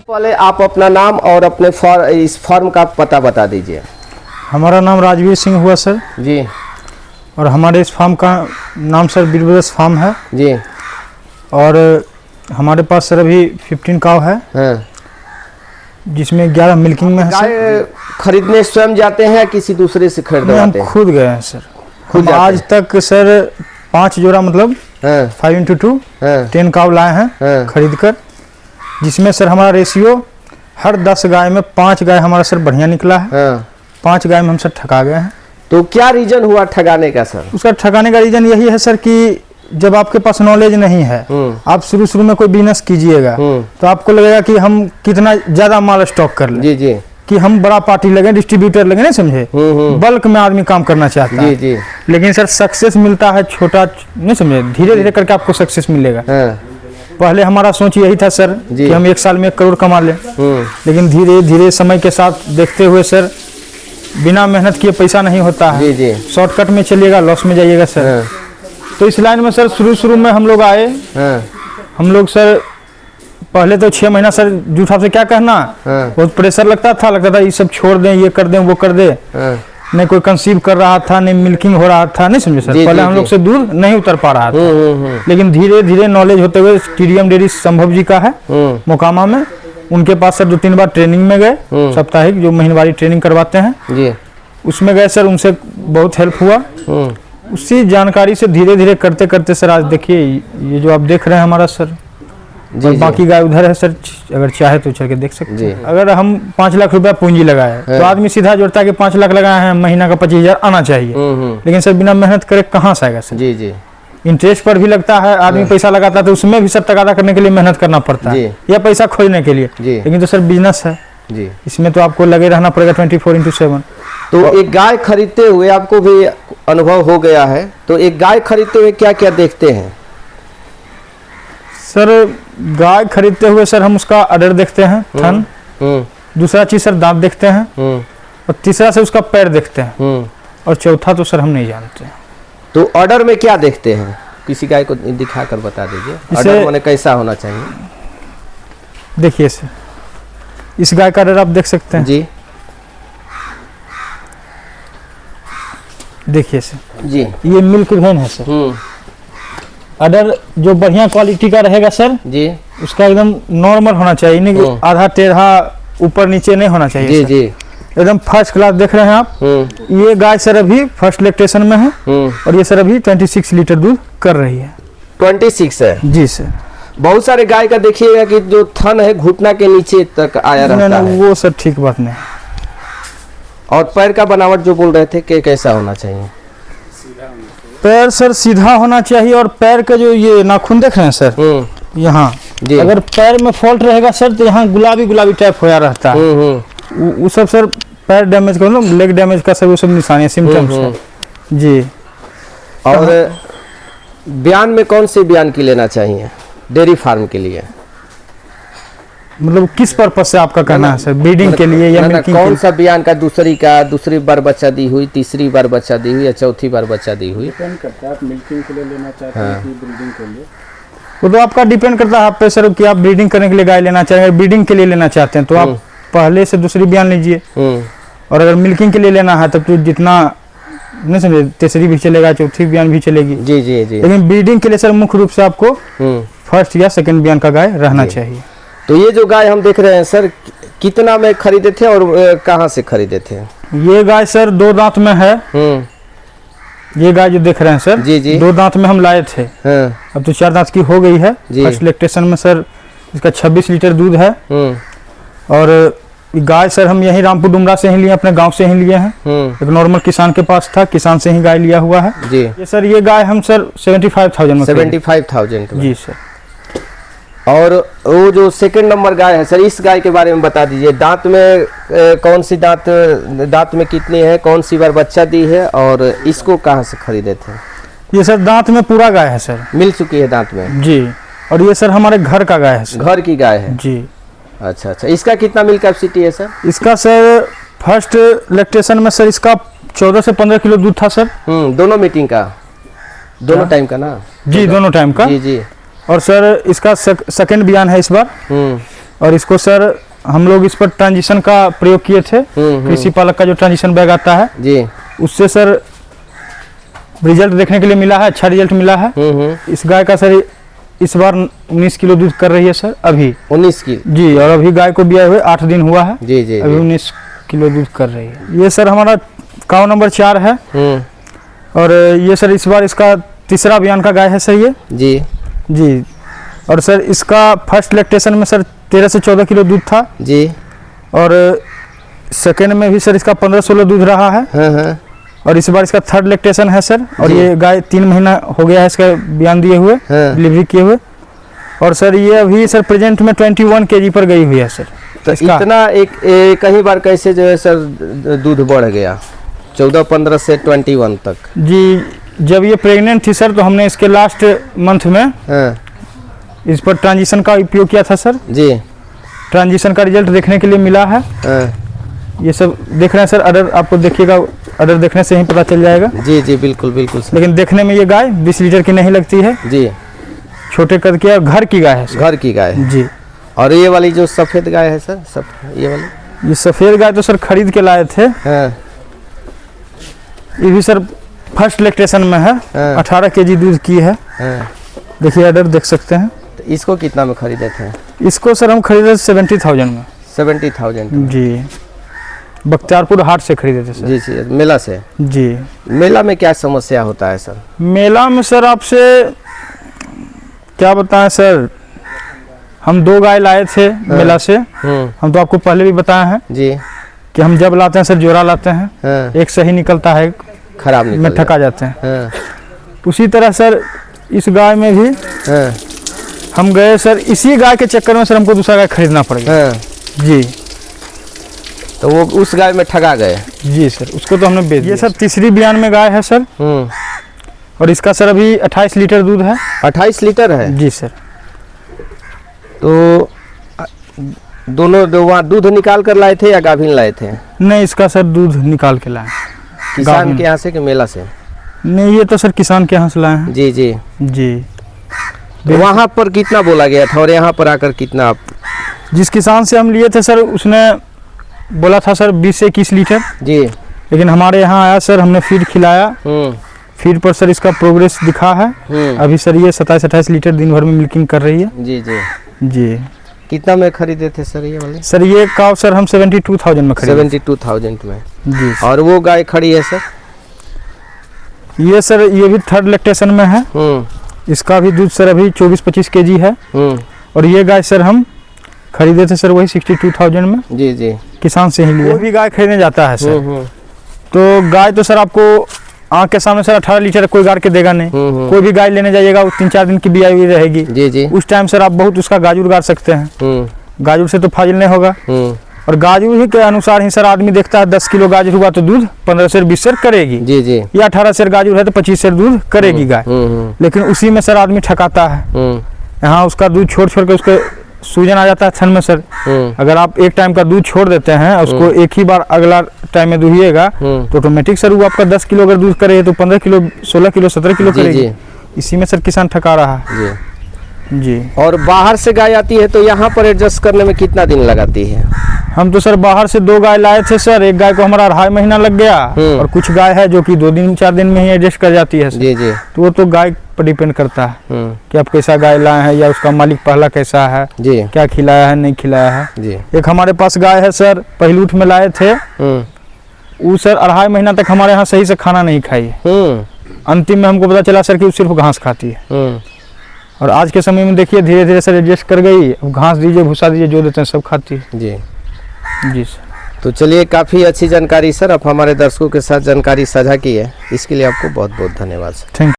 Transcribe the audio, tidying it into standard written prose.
पहले आप अपना नाम और अपने इस फार्म का पता बता दीजिए। हमारा नाम राजवीर सिंह हुआ सर जी। और हमारे इस फार्म का नाम सर बीरबदस फार्म है जी। और हमारे पास सर अभी 15 काव है। हाँ। जिसमें 11 मिल्किंग में है। गाय खरीदने स्वयं जाते हैं या किसी दूसरे से खरीदवाते हैं? हम खुद गए हैं सर। खुद आज तक सर 5 जोड़ा मतलब 5x2 10 काव लाए हैं खरीद कर, जिसमें सर हमारा रेशियो हर 10 गाय में 5 गाय हमारा सर बढ़िया निकला है। 5 गाय में हम सर ठगा गए हैं। तो क्या रीजन हुआ ठगाने का सर? उसका ठगाने का रीजन यही है सर कि जब आपके पास नॉलेज नहीं है, आप शुरू में कोई बिजनेस कीजिएगा तो आपको लगेगा कि हम कितना ज्यादा माल स्टॉक कर लें। जी जी। कि हम बड़ा पार्टी लगे, डिस्ट्रीब्यूटर लगे, नहीं समझे। बल्क में आदमी काम करना चाहता है। जी। लेकिन सर सक्सेस मिलता है छोटा, नहीं समझे, धीरे धीरे करके आपको सक्सेस मिलेगा। पहले हमारा सोच यही था सर कि हम 1 साल में 1 करोड़ कमा लें, लेकिन धीरे धीरे समय के साथ देखते हुए सर बिना मेहनत किए पैसा नहीं होता है। शॉर्टकट में चलिएगा लॉस में जाइएगा सर। तो इस लाइन में सर शुरू में हम लोग आए। हम लोग सर पहले तो 6 महीना सर जूठा से क्या कहना, बहुत प्रेशर लगता था ये सब छोड़ दें, ये कर दें, वो कर दे। नहीं कोई कंसीव कर रहा था, नहीं मिल्किंग हो रहा था, नहीं समझे सर। पहले हम लोग से दूर नहीं उतर पा रहा था। लेकिन धीरे धीरे नॉलेज होते हुए टीडीएम डेयरी संभव जी का है मोकामा में, उनके पास सर 2-3 बार ट्रेनिंग में गए, साप्ताहिक जो महीनवारी ट्रेनिंग करवाते हैं उसमें गए सर। उनसे बहुत हेल्प हुआ। उसी जानकारी से धीरे धीरे करते करते सर आज देखिए ये जो आप देख रहे हैं हमारा सर। और बाकी गाय उधर है सर, अगर चाहे तो चल के देख सकते हैं। अगर हम 5 लाख रुपया पूंजी लगाए तो आदमी सीधा जोड़ता है कि 5 लाख लगाए हैं, महीना का 25,000 आना चाहिए। लेकिन सर बिना मेहनत करे कहाँ से आएगा सर। जी जी। इंटरेस्ट पर भी लगता है, आदमी पैसा लगाता है तो उसमें भी सर तगादा करने के लिए मेहनत करना पड़ता है या पैसा खोजने के लिए। लेकिन तो सर बिजनेस है जी, इसमें तो आपको लगे रहना पड़ेगा 24/7। तो एक गाय खरीदते हुए आपको भी अनुभव हो गया है, तो एक गाय खरीदते हुए क्या क्या देखते हैं सर? गाय खरीदते हुए सर हम उसका अडर देखते हैं, थन। दूसरा चीज सर दांत देखते हैं, और तीसरा से उसका पैर देखते हैं, और चौथा तो सर हम नहीं जानते। तो ऑर्डर में क्या देखते हैं? किसी गाय को दिखाकर बता दीजिए ऑर्डर माने कैसा होना चाहिए। देखिए सर इस गाय का अडर आप देख सकते हैं जी। देखिए सर जी, ये मिल्क वेन है सर। अडर जो बढ़िया क्वालिटी का रहेगा सर जी, उसका एकदम नॉर्मल होना चाहिए, नहीं कि आधा टेढ़ा ऊपर नीचे नहीं होना चाहिए। जी जी, एकदम फर्स्ट क्लास देख रहे हैं आप। ये गाय सर अभी फर्स्ट लैक्टेशन में है, और ये सर अभी 26 लीटर दूध कर रही है। 26 है जी सर। बहुत सारे गाय का देखिएगा कि जो थन है घुटना के नीचे तक आया रहता है। वो सर ठीक बात नहीं। और पैर का बनावट जो बोल रहे थे कि कैसा होना चाहिए? पैर सर सीधा होना चाहिए, और पैर का जो ये नाखून देख रहे हैं सर यहाँ, अगर पैर में फॉल्ट रहेगा सर तो यहाँ गुलाबी गुलाबी टाइप होया रहता है। वो सब सर पैर डैमेज का, लेग डैमेज का सर वो सब निशानी है, सिम्टम्स है जी। और बयान में कौन से बयान की लेना चाहिए डेयरी फार्म के लिए? मतलब किस पर्पज से आपका कहना है सर? ब्रीडिंग के लिए या मिल्किंग? कौन सा बयान का दूसरी बार बच्चा दी हुई, तीसरी बार बच्चा दी हुई या चौथी बार बच्चा दी हुई? डिपेंड करता है आप मिल्किंग के लिए लेना चाहते हैं कि ब्रीडिंग के लिए। वो तो आपका डिपेंड करता है आप पे सर कि आप ब्रीडिंग करने के लिए गाय लेना चाहेंगे। ब्रीडिंग के लिए लेना चाहते हैं तो आप पहले से दूसरी बयान लीजिए, और अगर मिल्किंग के लिए लेना है तब तो जितना नहीं समझे तीसरी भी चलेगा, चौथी बयान भी चलेगी। जी जी जी। लेकिन ब्रीडिंग के लिए सर मुख्य रूप से आपको फर्स्ट या सेकंड बयान का गाय रहना चाहिए। तो ये जो गाय हम देख रहे हैं सर कितना में खरीदे थे और कहाँ से खरीदे थे? ये गाय सर 2 दांत में है। ये गाय जो देख रहे हैं सर जी जी, 2 दांत में हम लाए थे। अब तो 4 दांत की हो गई है। फर्स्ट लैक्टेशन में सर इसका 26 लीटर दूध है। और गाय सर हम यही रामपुर डुमरा से ही लिए, अपने गांव से ही लिए हैं। एक नॉर्मल किसान के पास था, किसान से ही गाय लिया हुआ है जी। ये सर ये गाय हम सर 75,000 में 75,000 जी सर। और वो जो सेकंड नंबर गाय है सर, इस गाय के बारे में बता दीजिए। दांत में कौन सी दांत में कितनी है, कौन सी बार बच्चा दी है, और इसको कहाँ से खरीदे थे? ये सर दांत में पूरा गाय है सर, मिल चुकी है दांत में जी। और ये सर हमारे घर का गाय है सर। घर की गाय है जी। अच्छा अच्छा। इसका कितना मिल्क कैपेसिटी है सर? इसका सर फर्स्ट लैक्टेशन में सर इसका 14 से 15 किलो दूध था सर। दोनों मीटिंग का, दोनों टाइम का ना? जी दोनों टाइम का जी जी। और सर इसका सेकंड बयान है इस बार। और इसको सर हम लोग इस पर ट्रांजिशन का प्रयोग किए थे। कृषि पालक का जो ट्रांजिशन बैग आता है जी, उससे सर रिजल्ट देखने के लिए मिला है, अच्छा रिजल्ट मिला है। इस गाय का सर इस बार 19 किलो दूध कर रही है सर अभी। 19 किलो जी, और अभी गाय को ब्याए हुए 8 दिन हुआ है। जी जी अभी 19 किलो दूध कर रही है। ये सर हमारा काव नंबर 4 है। और ये सर इस बार इसका तीसरा बयान का गाय है सर ये। जी जी, और सर इसका फर्स्ट लैक्टेशन में सर 13 से 14 किलो दूध था जी, और सेकेंड में भी सर इसका 15-16 दूध रहा है। और इस बार इसका थर्ड लैक्टेशन है सर। और ये गाय 3 महीना हो गया है इसका बयान दिए हुए, डिलीवरी किए हुए। और सर ये अभी सर प्रेजेंट में 21 kg पर गई हुई है सर। तो इतना एक कहीं बार कैसे जो है सर दूध बढ़ गया 14-15 से 21 तक? जी, जब ये प्रेग्नेंट थी सर तो हमने इसके लास्ट मंथ में इस पर ट्रांजिशन का उपयोग किया था सर जी। ट्रांजिशन का रिजल्ट देखने के लिए मिला है। ये सब देख रहे हैं सर, अडर आपको देखिएगा, अडर देखने से ही पता चल जाएगा। जी जी बिल्कुल बिल्कुल सर। लेकिन देखने में ये गाय 20 लीटर की नहीं लगती है जी, छोटे कद की और घर की गाय है सर। घर की गाय है जी। और ये वाली जो सफेद गाय है सर, सब ये वाली, ये सफेद गाय तो सर खरीद के लाए थे। ये भी सर फर्स्ट लैक्टेशन में है। 18 kg दूध की है। देखिए अडर देख सकते हैं। तो इसको कितना में खरीदे थे? इसको सर हम खरीदे 70,000 में। 70,000 जी, बख्तियारपुर हाट से खरीदे थे सर। जी जी, मेला से। जी। मेला में क्या समस्या होता है सर? मेला में सर आपसे क्या बताएं सर, हम 2 गाय लाए थे मेला से। हम तो आपको पहले भी बताए हैं जी कि हम जब लाते हैं सर जोड़ा लाते हैं, एक सही निकलता है, खराब में ठका जाते हैं। उसी तरह सर इस गाय में भी हम गए सर, इसी गाय के चक्कर में सर हमको दूसरा गाय खरीदना पड़ गया। जी, तो वो उस गाय में ठगा गए? जी सर, उसको तो हमने बेच दिया। ये सर तीसरी बयान में गाय है सर। और इसका सर अभी 28 लीटर दूध है। 28 लीटर है? जी सर। तो दोनों वहाँ दूध निकाल कर लाए थे या गाभिन लाए थे? नहीं, इसका सर दूध निकाल के लाए। किसान के यहाँ से कि मेला से? नहीं, ये तो सर किसान के यहाँ से लाए हैं। जी जी जी। तो वहाँ पर कितना बोला गया था और यहाँ पर आकर कितना आप? जिस किसान से हम लिए थे सर उसने बोला था सर 20 से 21 लीटर जी। लेकिन हमारे यहाँ आया सर, हमने फीड खिलाया। फीड पर सर इसका प्रोग्रेस दिखा है। अभी सर ये 27-28 लीटर दिन भर में मिल्किंग कर रही है। जी जी जी। कितना में खरीदे थे सर ये वाले? सर ये काव सर हम 72,000 में खरीदे। 72,000 में जी। और वो गाय खड़ी है सर? ये सर ये भी थर्ड लैक्टेशन में है। इसका भी दूध सर अभी 24-25 kg है। और ये गाय सर हम खरीदे थे सर वही 62,000 में। जी जी, किसान से ही लिए। कोई भी गाय खरीदने जाता है सर तो गाय तो सर आपको आँख के सामने सर 18 लीटर कोई गाड़ के देगा नहीं। कोई भी गाय लेने जाइएगा वो 3-4 दिन की बियाई हुई रहेगी। जी जी। उस टाइम सर आप बहुत उसका गाजूर गाड़ सकते हैं। गाजूर से तो फाजिल नहीं होगा। और गाजूर ही के अनुसार ही सर आदमी देखता है 10 किलो गाजर हुआ तो दूध 15 से 20 सेर करेगी। जी जी। या 18 सेर गाजर है तो 25 सेर दूध करेगी गाय। लेकिन उसी में सर आदमी ठकाता है। यहाँ उसका दूध छोड़ छोड़ के उसके सूजन आ जाता है थन में सर। अगर आप एक टाइम का दूध छोड़ देते हैं उसको एक ही बार अगला टाइम में दुहिएगा तो ऑटोमेटिक सर वो आपका 10 किलो अगर दूध करे तो 15 किलो 16 किलो 17 किलो करेगी। इसी में सर किसान ठका रहा है। जी। और बाहर से गाय आती है तो यहाँ पर एडजस्ट करने में कितना दिन लगाती है? हम तो सर बाहर से 2 गाय लाए थे सर। एक गाय को हमारा 2.5 महीना लग गया और कुछ गाय है जो कि 2-4 दिन में ही एडजस्ट कर जाती है सर। जी जी। तो वो तो गाय पर डिपेंड करता है कि आप कैसा गाय लाए हैं या उसका मालिक पहला कैसा है जी, क्या खिलाया है नहीं खिलाया है जी। एक हमारे पास गाय है सर, पहलूठ में लाए थे। वो सर 2.5 महीना तक हमारे यहाँ सही से खाना नहीं खाई। अंतिम में हमको पता चला सर कि वो सिर्फ घास खाती है। और आज के समय में देखिए धीरे धीरे सर एडजस्ट कर गई। घास दीजिए भूसा दीजिए जो देते हैं सब खाती है। जी जी सर। तो चलिए, काफ़ी अच्छी जानकारी सर आप हमारे दर्शकों के साथ जानकारी साझा की है, इसके लिए आपको बहुत बहुत धन्यवाद सर। Thank you.